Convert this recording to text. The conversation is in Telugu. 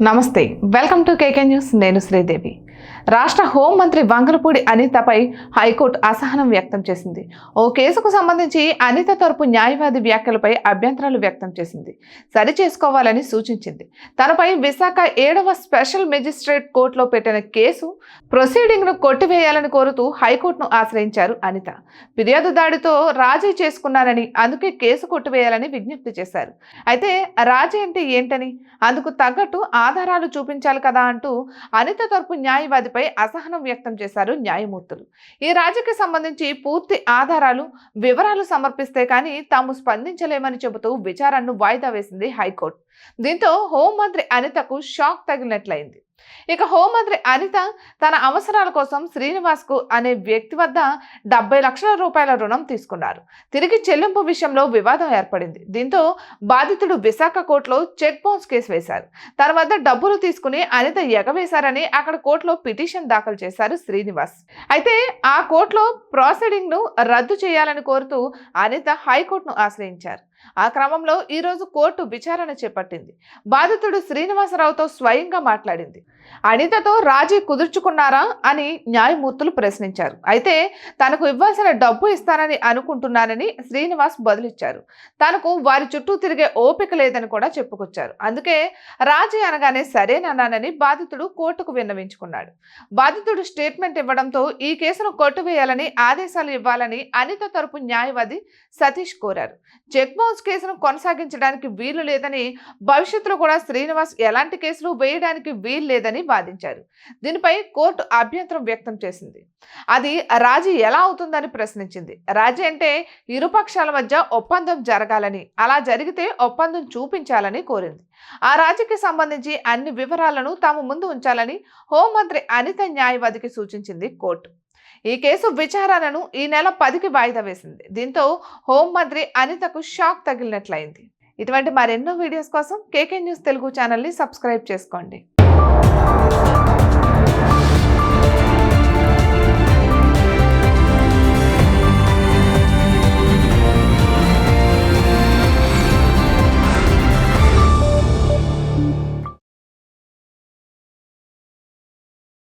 నమస్తే వెల్కమ్ టు కేకే న్యూస్ నేను శ్రీదేవి రాష్ట్ర హోం మంత్రి వంగలపూడి అనితపై హైకోర్టు అసహనం వ్యక్తం చేసింది ఓ కేసుకు సంబంధించి అనిత తరపు న్యాయవాది వ్యాఖ్యలపై అభ్యంతరాలు వ్యక్తం చేసింది సరి చేసుకోవాలని సూచించింది తనపై విశాఖ 7వ స్పెషల్ మెజిస్ట్రేట్ కోర్టులో పెట్టిన కేసు ప్రొసీడింగ్ ను కొట్టివేయాలని కోరుతూ హైకోర్టును ఆశ్రయించారు అనిత ఫిర్యాదుదారుడితో రాజీ చేసుకున్నారని అందుకే కేసు కొట్టివేయాలని విజ్ఞప్తి చేశారు అయితే రాజీ అంటే ఏంటని అందుకు తగ్గట్టు ఆధారాలు చూపించాలి కదా అంటూ అనిత తరపు న్యాయవాదిపై అసహనం వ్యక్తం చేశారు న్యాయమూర్తులు ఈ రాజీకి సంబంధించి పూర్తి ఆధారాలు వివరాలు సమర్పిస్తే కానీ తాము స్పందించలేమని చెబుతూ విచారణను వాయిదా వేసింది హైకోర్టు దీంతో హోంమంత్రి అనితకు షాక్ తగిలినట్లయింది ఇక హోంమంత్రి అనిత తన అవసరాల కోసం శ్రీనివాస్ కు అనే వ్యక్తి వద్ద 70 లక్షల రూపాయల రుణం తీసుకున్నారు తిరిగి చెల్లింపు విషయంలో వివాదం ఏర్పడింది దీంతో బాధితుడు విశాఖ కోర్టులో చెక్ బౌన్స్ కేసు వేశారు తన వద్ద డబ్బులు తీసుకుని అనిత ఎగవేశారని అక్కడ కోర్టులో పిటిషన్ దాఖలు చేశారు శ్రీనివాస్ అయితే ఆ కోర్టులో ప్రొసీడింగ్ ను రద్దు చేయాలని కోరుతూ అనిత హైకోర్టును ఆశ్రయించారు ఆ క్రమంలో ఈ రోజు కోర్టు విచారణ చేపట్టింది బాధితుడు శ్రీనివాసరావుతో స్వయంగా మాట్లాడింది అనితతో రాజీ కుదుర్చుకున్నారా అని న్యాయమూర్తులు ప్రశ్నించారు అయితే తనకు ఇవ్వాల్సిన డబ్బు ఇస్తానని అనుకుంటున్నానని శ్రీనివాస్ బదులిచ్చారు తనకు వారి చుట్టూ తిరిగే ఓపిక లేదని కూడా చెప్పుకొచ్చారు అందుకే రాజీ అనగానే సరేనన్నానని బాధితుడు కోర్టుకు విన్నవించుకున్నాడు బాధితుడు స్టేట్మెంట్ ఇవ్వడంతో ఈ కేసును కొట్టివేయాలని ఆదేశాలు ఇవ్వాలని అనిత తరపు న్యాయవాది సతీష్ కోరారు చెక్ బౌన్స్ కేసును కొనసాగించడానికి వీలు లేదని భవిష్యత్తులో కూడా శ్రీనివాస్ ఎలాంటి కేసులు వేయడానికి వీలు లేదని వాదించారు దీనిపై కోర్టు అభ్యంతరం వ్యక్తం చేసింది అది రాజీ ఎలా అవుతుందని ప్రశ్నించింది రాజీ అంటే ఇరుపక్షాల మధ్య ఒప్పందం జరగాలని అలా జరిగితే ఒప్పందం చూపించాలని కోరింది ఆ రాజీకి సంబంధించి అన్ని వివరాలను తాము ముందు ఉంచాలని హోంమంత్రి అనిత న్యాయవాదికి సూచించింది కోర్టు ఈ కేసు విచారణను ఈ నెల 10కి వాయిదా వేసింది దీంతో హోంమంత్రి అనితకు షాక్ తగిలినట్లయింది ఇటువంటి మరెన్నో వీడియోస్ కోసం కేకే న్యూస్ తెలుగు ఛానల్ని సబ్స్క్రైబ్ చేసుకోండి